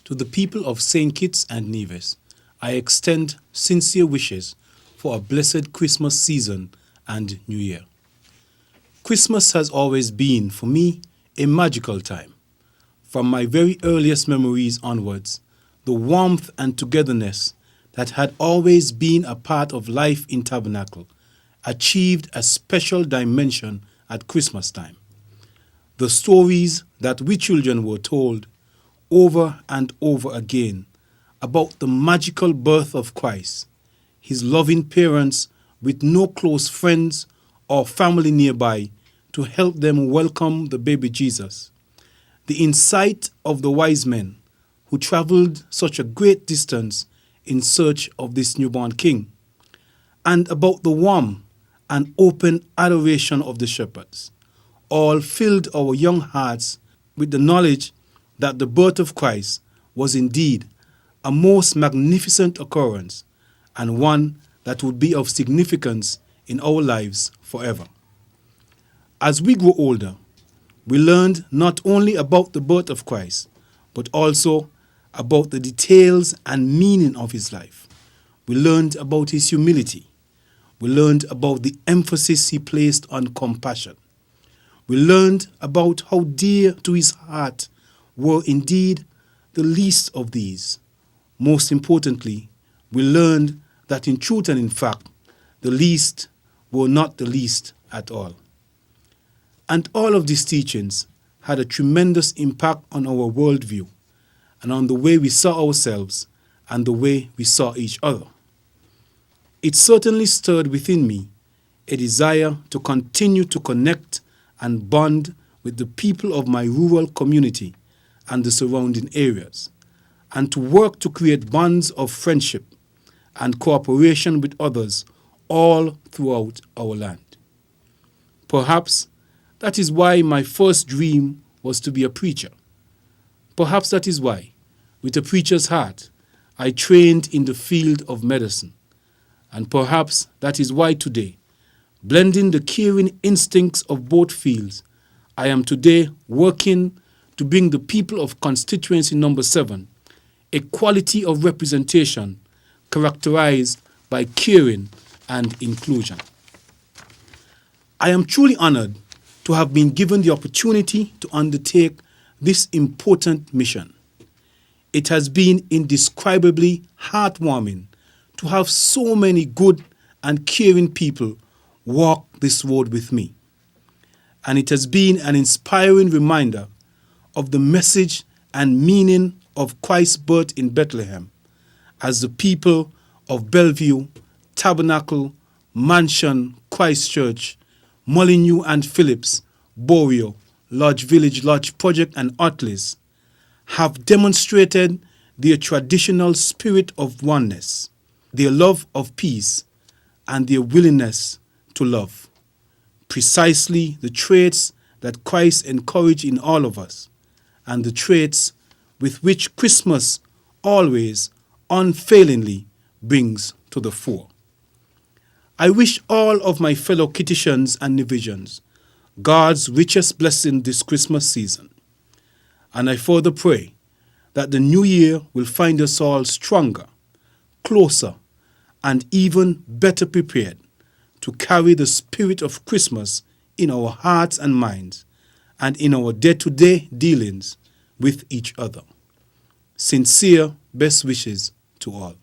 To the people of St. Kitts and Nevis, I extend sincere wishes for a blessed Christmas season and New Year. Christmas has always been, for me, a magical time. From my very earliest memories onwards, the warmth and togetherness that had always been a part of life in Tabernacle achieved a special dimension at Christmas time. The stories that we children were told over and over again about the magical birth of Christ, his loving parents with no close friends or family nearby to help them welcome the baby Jesus, the insight of the wise men who traveled such a great distance in search of this newborn king, and about the warm and open adoration of the shepherds, all filled our young hearts with the knowledge that the birth of Christ was indeed a most magnificent occurrence and one that would be of significance in our lives forever. As we grow older, we learned not only about the birth of Christ, but also about the details and meaning of his life. We learned about his humility. We learned about the emphasis he placed on compassion. We learned about how dear to his heart were indeed the least of these. Most importantly, we learned that in truth and in fact, the least were not the least at all. And all of these teachings had a tremendous impact on our worldview and on the way we saw ourselves and the way we saw each other. It certainly stirred within me a desire to continue to connect and bond with the people of my rural community and the surrounding areas, and to work to create bonds of friendship and cooperation with others all throughout our land. Perhaps that is why my first dream was to be a preacher. Perhaps that is why, with a preacher's heart, I trained in the field of medicine. And perhaps that is why today, blending the caring instincts of both fields, I am today working to bring the people of constituency number 7 a quality of representation characterized by caring and inclusion. I am truly honored to have been given the opportunity to undertake this important mission. It has been indescribably heartwarming to have so many good and caring people walk this road with me. And it has been an inspiring reminder of the message and meaning of Christ's birth in Bethlehem as the people of Bellevue, Tabernacle, Mansion, Christchurch, Molyneux and Phillips, Borio, Lodge Village, Lodge Project and Otley's have demonstrated their traditional spirit of oneness, their love of peace, and their willingness to love. Precisely the traits that Christ encouraged in all of us, and the traits with which Christmas always, unfailingly brings to the fore. I wish all of my fellow Kittitians and Nevisians God's richest blessing this Christmas season. And I further pray that the new year will find us all stronger, closer, and even better prepared to carry the spirit of Christmas in our hearts and minds and in our day-to-day dealings with each other. Sincere best wishes to all.